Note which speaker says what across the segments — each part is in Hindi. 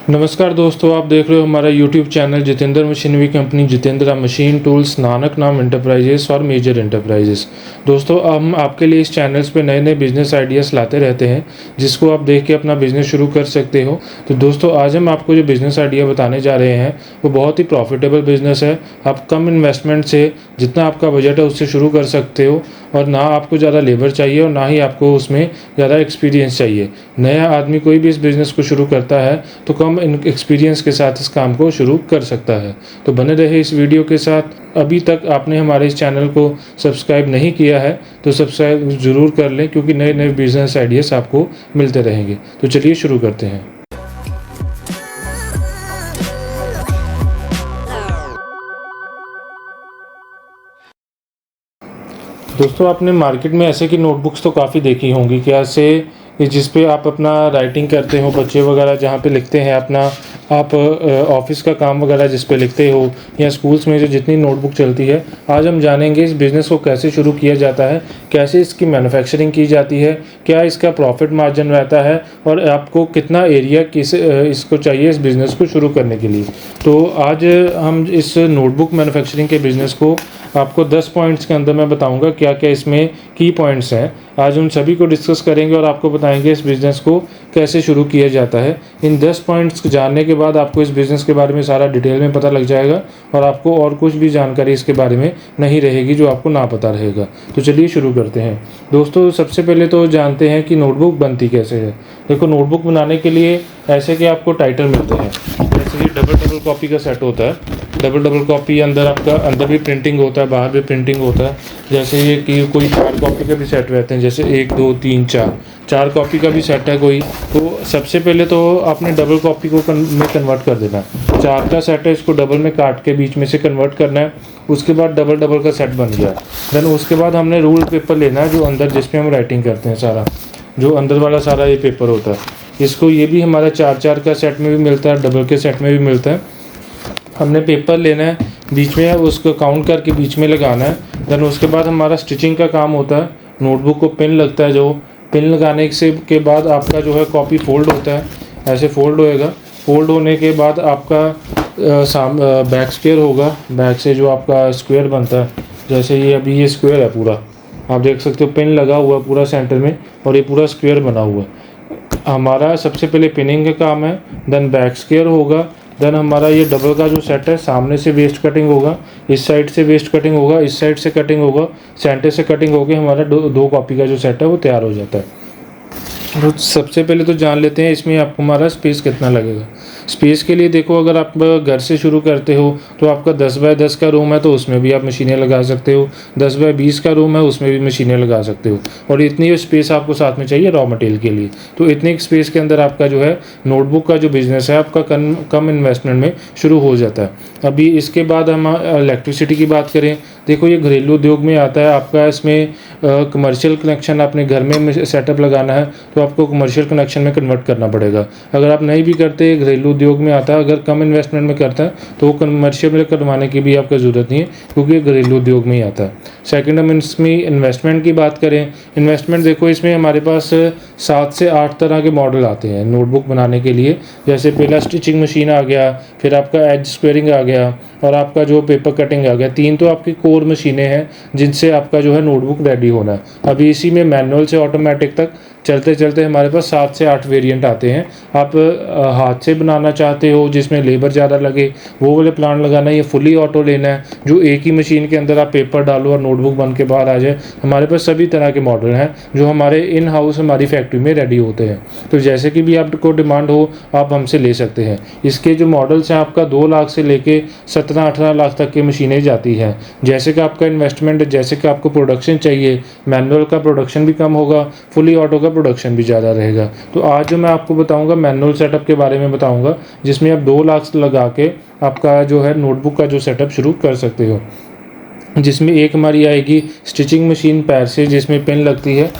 Speaker 1: नमस्कार दोस्तों, आप देख रहे हो हमारा YouTube channel Jitendra machinery company, Jitendra machine tools, Nanak नाम एंटरप्राइजेस और मेजर एंटरप्राइजेस। दोस्तों, हम आपके लिए इस चैनल्स पे नए नए बिजनेस आइडियाज़ लाते रहते हैं जिसको आप देख के अपना बिजनेस शुरू कर सकते हो। तो दोस्तों, आज हम आपको जो बिज़नेस आइडिया बताने जा रहे हैं वो बहुत ही प्रॉफिटेबल बिज़नेस है। आप कम इन्वेस्टमेंट से जितना आपका बजट है उससे शुरू कर सकते हो और ना आपको ज़्यादा लेबर चाहिए और ना ही आपको उसमें ज़्यादा एक्सपीरियंस चाहिए। नया आदमी कोई भी इस बिज़नेस को शुरू करता है तो कम एक्सपीरियंस के साथ इस काम को शुरू कर सकता है। तो बने रहे इस वीडियो के साथ। अभी तक आपने हमारे इस चैनल को सब्सक्राइब नहीं किया है तो सब्सक्राइब ज़रूर कर लें, क्योंकि नए नए बिजनेस आइडियाज़ आपको मिलते रहेंगे। तो चलिए शुरू करते हैं। दोस्तों, आपने मार्केट में ऐसे की नोटबुक्स तो काफ़ी देखी होंगी कि ऐसे जिस पे आप अपना राइटिंग करते हो, बच्चे वगैरह जहाँ पे लिखते हैं अपना, आप ऑफिस का काम वगैरह जिस पे लिखते हो, या स्कूल्स में जो जितनी नोटबुक चलती है। आज हम जानेंगे इस बिज़नेस को कैसे शुरू किया जाता है, कैसे इसकी मैन्युफैक्चरिंग की जाती है, क्या इसका प्रॉफिट मार्जिन रहता है और आपको कितना एरिया इसको चाहिए इस बिज़नेस को शुरू करने के लिए। तो आज हम इस नोटबुक मैन्युफैक्चरिंग के बिज़नेस को आपको 10 पॉइंट्स के अंदर मैं बताऊंगा क्या क्या इसमें की पॉइंट्स हैं। आज उन सभी को डिस्कस करेंगे और आपको बताएंगे इस बिज़नेस को कैसे शुरू किया जाता है। इन 10 पॉइंट्स जानने के बाद आपको इस बिज़नेस के बारे में सारा डिटेल में पता लग जाएगा और आपको और कुछ भी जानकारी इसके बारे में नहीं रहेगी जो आपको ना पता रहेगा। तो चलिए शुरू करते हैं। दोस्तों, सबसे पहले तो जानते हैं कि नोटबुक बनती कैसे है। देखो, नोटबुक बनाने के लिए ऐसे कि आपको टाइटल मिलते हैं। जैसे कि डबल कॉपी का सेट होता है। डबल कॉपी अंदर आपका अंदर भी प्रिंटिंग होता है, बाहर भी प्रिंटिंग होता है। जैसे ये कि कोई 4 कॉपी का भी सेट रहते हैं, जैसे 1 2 3 4 कॉपी का भी सेट है कोई। तो सबसे पहले तो आपने डबल कॉपी को में कन्वर्ट कर देना है। 4 का सेट है, इसको डबल में काट के बीच में से कन्वर्ट करना है। उसके बाद डबल का सेट बन गया। देन उसके बाद हमने रूल पेपर लेना है, जो अंदर जिसमें हम राइटिंग करते हैं, सारा जो अंदर वाला सारा ये पेपर होता है। इसको ये भी हमारा 4 का सेट में भी मिलता है, डबल के सेट में भी मिलता है। हमने पेपर लेना है, बीच में उसको काउंट करके बीच में लगाना है। देन उसके बाद हमारा स्टिचिंग का काम होता है। नोटबुक को पिन लगता है, जो पिन लगाने के बाद आपका जो है कॉपी फोल्ड होता है, ऐसे फोल्ड होएगा। फोल्ड होने के बाद आपका बैक स्क्वायर होगा। बैक से जो आपका स्क्वायर बनता है, जैसे ये अभी ये स्क्वायर है पूरा, आप देख सकते हो पिन लगा हुआ है पूरा सेंटर में और ये पूरा स्क्वायर बना हुआ है। हमारा सबसे पहले पिनिंग का काम है, देन बैक स्क्वायर होगा। देन हमारा ये डबल का जो सेट है, सामने से वेस्ट कटिंग होगा, इस साइड से वेस्ट कटिंग होगा, इस साइड से कटिंग होगा, सेंटर से कटिंग होके हमारा दो कॉपी का जो सेट है वो तैयार हो जाता है। तो सबसे पहले तो जान लेते हैं इसमें आपको हमारा स्पेस कितना लगेगा। स्पेस के लिए देखो, अगर आप घर से शुरू करते हो तो आपका 10 बाय 10 का रूम है तो उसमें भी आप मशीनें लगा सकते हो। 10 बाय 20 का रूम है उसमें भी मशीनें लगा सकते हो। और इतनी स्पेस आपको साथ में चाहिए रॉ मटेरियल के लिए। तो इतनी स्पेस के अंदर आपका जो है नोटबुक का जो बिज़नेस है आपका कम इन्वेस्टमेंट में शुरू हो जाता है। अभी इसके बाद हम इलेक्ट्रिसिटी की बात करें। देखो, ये घरेलू उद्योग में आता है आपका। इसमें कमर्शियल कनेक्शन आपने घर में सेटअप लगाना है तो आपको कमर्शियल कनेक्शन में कन्वर्ट करना पड़ेगा। अगर आप नहीं भी करते, घरेलू उद्योग में आता है, अगर कम इन्वेस्टमेंट में करता है तो कमर्शियल में करवाने की भी आपको ज़रूरत नहीं है, क्योंकि ये घरेलू उद्योग में ही आता है। सेकंड, हम इसमें इन्वेस्टमेंट की बात करें। इन्वेस्टमेंट देखो, इसमें हमारे पास 7 से 8 तरह के मॉडल आते हैं नोटबुक बनाने के लिए। जैसे पहला स्टिचिंग मशीन आ गया, फिर आपका एज स्क्वेयरिंग आ गया और आपका जो पेपर कटिंग आ गया। 3 तो आपकी कोर मशीनें हैं जिनसे आपका जो है नोटबुक रेडी होना है। अभी इसी में मैनुअल से ऑटोमेटिक तक चलते चलते हमारे पास 7 से 8 वेरिएंट आते हैं। आप हाथ से बनाना चाहते हो जिसमें लेबर ज़्यादा लगे, वो वाले प्लान लगाना है, या फुली ऑटो लेना है जो एक ही मशीन के अंदर आप पेपर डालो और नोटबुक बन के बाहर आ जाए। हमारे पास सभी तरह के मॉडल हैं जो हमारे इन हाउस हमारी फैक्ट्री में रेडी होते हैं। तो जैसे कि भी आपको डिमांड हो आप हमसे ले सकते हैं। इसके जो मॉडल्स हैं आपका 2 लाख से लेके 17-18 लाख तक की मशीनें जाती हैं। जैसे कि आपका इन्वेस्टमेंट, जैसे कि आपको प्रोडक्शन चाहिए, मैनुअल का प्रोडक्शन भी कम होगा, फुली ऑटो का प्रोडक्शन भी ज़्यादा रहेगा। तो आज जो मैं आपको बताऊंगा मैनुअल सेटअप के बारे में बताऊंगा, जिसमें आप 2 लाख लगा के आपका जो है नोटबुक का जो सेटअप शुरू कर सकते हो। जिसमें एक हमारी आएगी स्टिचिंग मशीन पैर से, जिसमें पिन लगती है।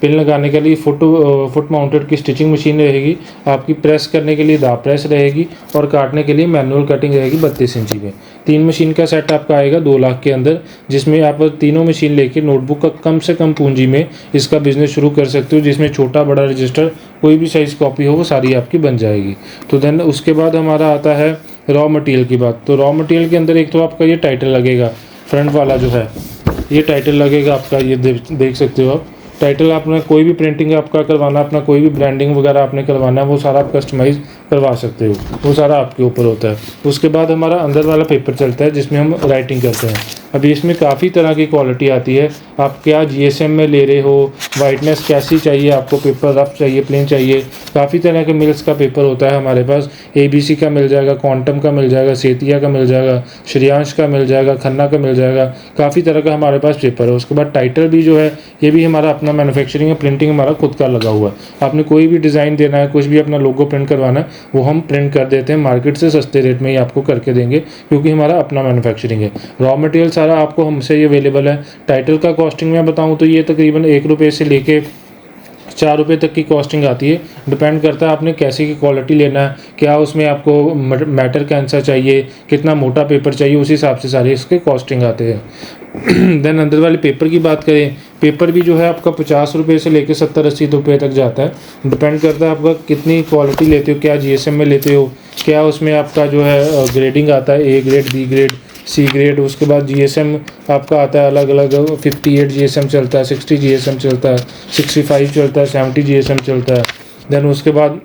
Speaker 1: पिन लगाने के लिए फुट माउंटेड की स्टिचिंग मशीन रहेगी, आपकी प्रेस करने के लिए दाब प्रेस रहेगी और काटने के लिए मैनुअल कटिंग रहेगी 32 इंची में। 3 मशीन का सेट आपका आएगा 2 लाख के अंदर, जिसमें आप तीनों मशीन लेके नोटबुक का कम से कम पूंजी में इसका बिजनेस शुरू कर सकते हो, जिसमें छोटा बड़ा रजिस्टर कोई भी साइज़ कॉपी हो वो सारी आपकी बन जाएगी। तो देन उसके बाद हमारा आता है रॉ मटेरियल की बात। तो रॉ मटेरियल के अंदर एक तो आपका ये टाइटल लगेगा, फ्रंट वाला जो है ये टाइटल लगेगा आपका, ये देख सकते हो आप। टाइटल आपने कोई भी प्रिंटिंग आपका करवाना, अपना कोई भी ब्रांडिंग वगैरह आपने करवाना है वो सारा आप कस्टमाइज़ करवा सकते हो, वो सारा आपके ऊपर होता है। उसके बाद हमारा अंदर वाला पेपर चलता है जिसमें हम राइटिंग करते हैं। अभी इसमें काफ़ी तरह की क्वालिटी आती है, आप क्या जीएसएम में ले रहे हो, वाइटनेस कैसी चाहिए आपको, पेपर रफ चाहिए, प्लेन चाहिए, काफ़ी तरह के मिल्स का पेपर होता है हमारे पास। एबीसी का मिल जाएगा, क्वांटम का मिल जाएगा, सेतिया का मिल जाएगा, श्रेयांश का मिल जाएगा, खन्ना का मिल जाएगा, काफ़ी तरह का हमारे पास पेपर है। उसके बाद टाइटल भी जो है ये भी हमारा अपना मैन्युफैक्चरिंग है, प्रिंटिंग हमारा खुद का लगा हुआ है। आपने कोई भी डिज़ाइन देना है, कुछ भी अपना लोगो प्रिंट करवाना है वो हम प्रिंट कर देते हैं, मार्केट से सस्ते रेट में ही आपको करके देंगे क्योंकि हमारा अपना मैन्युफैक्चरिंग है। रॉ मटेरियल सारा आपको हमसे ही अवेलेबल है। टाइटल का कॉस्टिंग मैं बताऊं तो ये तकरीबन 1 रुपये से लेके 4 रुपये तक की कॉस्टिंग आती है। डिपेंड करता है आपने कैसी की क्वालिटी लेना है, क्या उसमें आपको मैटर कैसा चाहिए, कितना मोटा पेपर चाहिए, उस हिसाब से सारे इसके कॉस्टिंग आते हैं। देन अंदर वाले पेपर की बात करें, पेपर भी जो है आपका 50 रुपये से लेकर 70-80 रुपये तक जाता है। डिपेंड करता है आपका कितनी क्वालिटी लेते हो, क्या जीएसएम में लेते हो, क्या उसमें आपका जो है ग्रेडिंग आता है, A grade, B grade, C grade. उसके बाद जीएसएम आपका आता है अलग अलग, 58 जीएसएम चलता है, 60 जीएसएम चलता है, 65 चलता है, 70 जीएसएम चलता है। देन उसके बाद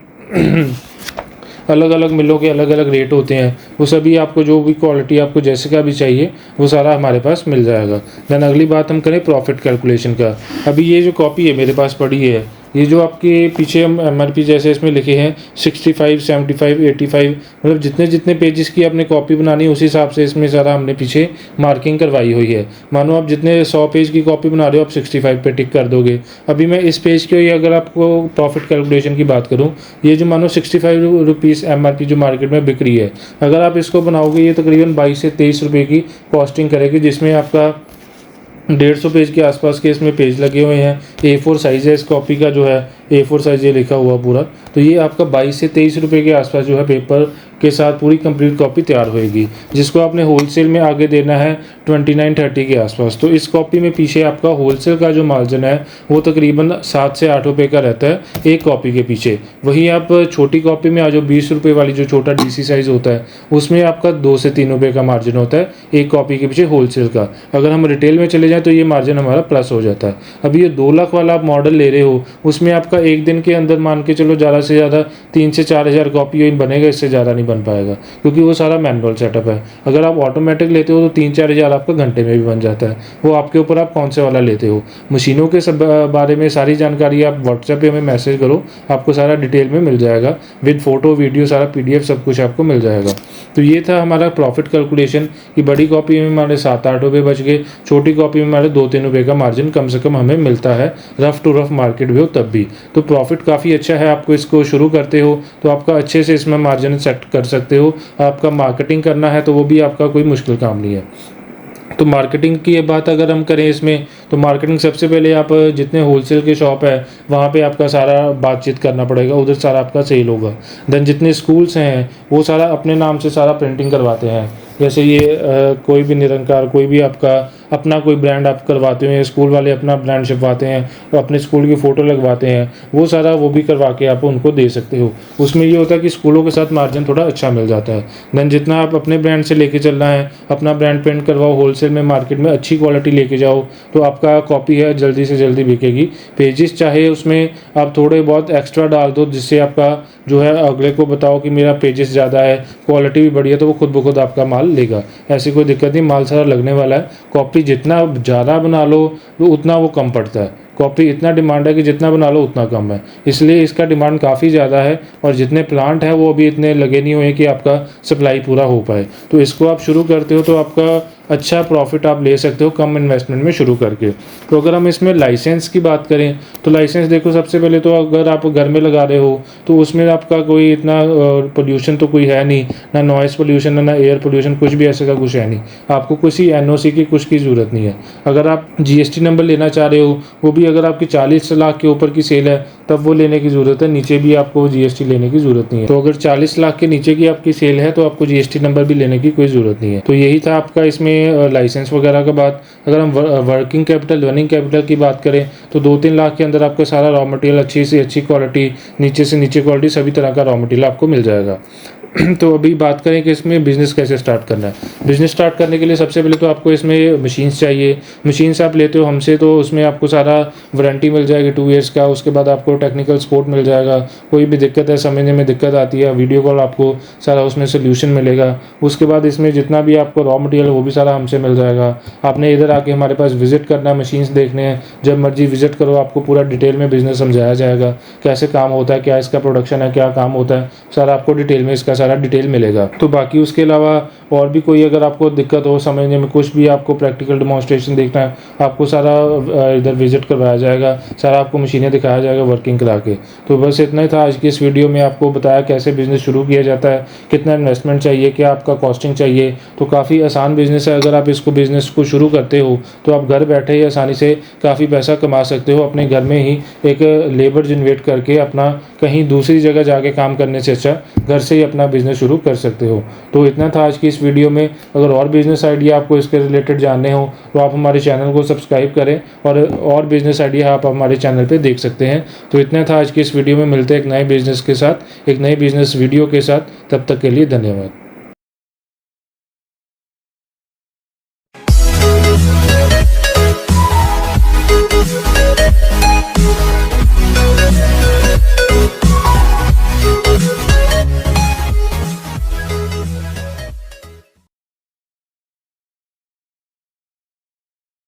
Speaker 1: अलग अलग मिलों के अलग अलग रेट होते हैं, वो सभी आपको जो भी क्वालिटी आपको जैसे का भी चाहिए वो सारा हमारे पास मिल जाएगा। देन अगली बात हम करें प्रॉफिट कैलकुलेशन का। अभी ये जो कॉपी है मेरे पास पड़ी है, ये जो आपके पीछे हम एमआरपी जैसे इसमें लिखे हैं 65, 75, 85, मतलब जितने जितने पेजेस की आपने कॉपी बनानी है उस हिसाब से इसमें सारा हमने पीछे मार्किंग करवाई हुई है। मानो आप जितने 100 पेज की कॉपी बना रहे हो आप 65 पे टिक कर दोगे। अभी मैं इस पेज की अगर आपको प्रॉफिट कैलकुलेशन की बात करूँ, ये जो मानो 65 रुपीज़ एमआरपी जो मार्केट में बिक रही है, अगर आप इसको बनाओगे ये तकरीबन 22 से 23 रुपये की कॉस्टिंग करेगी, जिसमें आपका 150 पेज के आसपास के इसमें पेज लगे हुए हैं। A4 साइज़ है इस कॉपी का, जो है A4 साइज़ ये लिखा हुआ पूरा। तो ये आपका 22 से 23 रुपये के आसपास जो है पेपर के साथ पूरी कंप्लीट कॉपी तैयार होएगी, जिसको आपने होलसेल में आगे देना है 29-30 के आसपास। तो इस कॉपी में पीछे आपका होलसेल का जो मार्जिन है वो तकरीबन 7 से 8 रुपये का रहता है एक कॉपी के पीछे। वहीं आप छोटी कॉपी में आ जाओ, 20 रुपये वाली जो छोटा DC साइज़ होता है उसमें आपका 2 से 3 रुपये का मार्जिन होता है एक कॉपी के पीछे होलसेल का। अगर हम रिटेल में चले जाएँ तो ये मार्जिन हमारा प्लस हो जाता है। अभी ये 2 लाख वाला आप मॉडल ले रहे हो, उसमें आपका एक दिन के अंदर मान के चलो ज़्यादा से ज़्यादा 3 से 4 हज़ार कॉपी बनेगा, इससे ज़्यादा नहीं बन पाएगा क्योंकि वो सारा मैनुअल सेटअप है। अगर आप ऑटोमेटिक लेते हो तो 3-4 हज़ार आपका घंटे में भी बन जाता है। वो आपके ऊपर आप कौन से वाला लेते हो। मशीनों के सब बारे में सारी जानकारी आप व्हाट्सएप पे हमें मैसेज करो, आपको सारा डिटेल में मिल जाएगा, विद फ़ोटो वीडियो सारा PDF सब कुछ आपको मिल जाएगा। तो ये था हमारा प्रॉफिट कैलकुलेशन कि बड़ी कॉपी में हमारे 7-8 रुपये बच गए, छोटी कॉपी में हमारे 2-3 रुपये का मार्जिन कम से कम हमें मिलता है, रफ टू रफ मार्केट भी हो तब भी। तो प्रॉफिट काफ़ी अच्छा है। आपको इसको शुरू करते हो तो आपका अच्छे से इसमें मार्जिन सेट कर सकते हो। आपका मार्केटिंग करना है तो वो भी आपका कोई मुश्किल काम नहीं है। तो मार्केटिंग की बात अगर हम करें इसमें, तो मार्केटिंग सबसे पहले आप जितने होलसेल के शॉप है वहाँ पे आपका सारा बातचीत करना पड़ेगा, उधर सारा आपका सेल होगा। देन जितने स्कूल्स हैं वो सारा अपने नाम से सारा प्रिंटिंग करवाते हैं, जैसे ये कोई भी निरंकार, कोई भी आपका अपना कोई ब्रांड आप करवाते हैं, स्कूल वाले अपना ब्रांड छपवाते हैं और अपने स्कूल की फ़ोटो लगवाते हैं, वो सारा वो भी करवा के आप उनको दे सकते हो। उसमें ये होता है कि स्कूलों के साथ मार्जिन थोड़ा अच्छा मिल जाता है। देन जितना आप अपने ब्रांड से लेके चलना है, अपना ब्रांड प्रिंट करवाओ, होलसेल में मार्केट में अच्छी क्वालिटी लेके जाओ, तो आपका कॉपी है जल्दी से जल्दी बिकेगी। पेजेस चाहे उसमें आप थोड़े बहुत एक्स्ट्रा डाल दो, जिससे आपका जो है अगले को बताओ कि मेरा पेजेस ज़्यादा है, क्वालिटी भी बढ़िया, तो वो खुद ब खुद आपका माल लेगा। ऐसी कोई दिक्कत नहीं, माल सारा लगने वाला है। कॉपी जितना ज़्यादा बना लो तो उतना वो कम पड़ता है। कॉपी इतना डिमांड है कि जितना बना लो उतना कम है, इसलिए इसका डिमांड काफ़ी ज़्यादा है। और जितने प्लांट हैं वो अभी इतने लगे नहीं हुए कि आपका सप्लाई पूरा हो पाए। तो इसको आप शुरू करते हो तो आपका अच्छा प्रॉफिट आप ले सकते हो कम इन्वेस्टमेंट में शुरू करके। तो अगर हम इसमें लाइसेंस की बात करें तो लाइसेंस देखो, सबसे पहले तो अगर आप घर में लगा रहे हो तो उसमें आपका कोई इतना पोल्यूशन तो कोई है नहीं, ना नॉइज़ पोल्यूशन ना एयर पोल्यूशन, कुछ भी ऐसे का कुछ है नहीं। आपको किसी एनओसी की कुछ की ज़रूरत नहीं है। अगर आप जीएसटी नंबर लेना चाह रहे हो, वो भी अगर आपकी 40 लाख के ऊपर की सेल है तब वो लेने की ज़रूरत है, नीचे भी आपको जीएसटी लेने की ज़रूरत नहीं है। तो अगर 40 लाख के नीचे की आपकी सेल है तो आपको जीएसटी नंबर भी लेने की कोई ज़रूरत नहीं है। तो यही था आपका इसमें लाइसेंस वगैरह का बात। अगर हम वर्किंग कैपिटल, रनिंग कैपिटल की बात करें तो 2-3 लाख के अंदर आपको सारा रॉ मटेरियल अच्छी से अच्छी क्वालिटी, नीचे से नीचे क्वालिटी, सभी तरह का रॉ मटेरियल आपको मिल जाएगा। तो अभी बात करें कि इसमें बिज़नेस कैसे स्टार्ट करना है। बिज़नेस स्टार्ट करने के लिए सबसे पहले तो आपको इसमें मशीन्स चाहिए। मशीन्स आप लेते हो हमसे तो उसमें आपको सारा वारंटी मिल जाएगी 2 ईयर्स का। उसके बाद आपको टेक्निकल सपोर्ट मिल जाएगा। कोई भी दिक्कत है, समझने में दिक्कत आती है, वीडियो कॉल आपको सारा उसमें सोल्यूशन मिलेगा। उसके बाद इसमें जितना भी आपको रॉ मटेरियल वो भी सारा हमसे मिल जाएगा। आपने इधर आके हमारे पास विजिट करना है, मशीन्स देखने हैं, जब मर्जी विजिट करो, आपको पूरा डिटेल में बिज़नेस समझाया जाएगा, कैसे काम होता है, क्या इसका प्रोडक्शन है, क्या काम होता है, सारा आपको डिटेल में इसका सारा डिटेल मिलेगा। तो बाकी उसके अलावा और भी कोई अगर आपको दिक्कत हो समझने में, कुछ भी आपको प्रैक्टिकल डेमोन्स्ट्रेशन देखना है, आपको सारा इधर विजिट करवाया जाएगा, सारा आपको मशीनें दिखाया जाएगा वर्किंग करा के। तो बस इतना ही था आज की इस वीडियो में। आपको बताया कैसे बिज़नेस शुरू किया जाता है, कितना इन्वेस्टमेंट चाहिए, क्या आपका कॉस्टिंग चाहिए। तो काफ़ी आसान बिज़नेस है। अगर आप इसको बिज़नेस को शुरू करते हो तो आप घर बैठे ही आसानी से काफ़ी पैसा कमा सकते हो, अपने घर में ही एक लेबर जनरेट करके अपना कहीं दूसरी जगह जाके काम करने से अच्छा घर से ही अपना बिज़नेस शुरू कर सकते हो। तो इतना था आज की इस वीडियो में। अगर और बिज़नेस आइडिया आपको इसके रिलेटेड जानने हो तो आप हमारे चैनल को सब्सक्राइब करें और बिज़नेस आइडिया आप हमारे चैनल पे देख सकते हैं। तो इतना था आज की इस वीडियो में। मिलते हैं एक नए बिज़नेस के साथ, एक नए बिज़नेस वीडियो के साथ। तब तक के लिए धन्यवाद।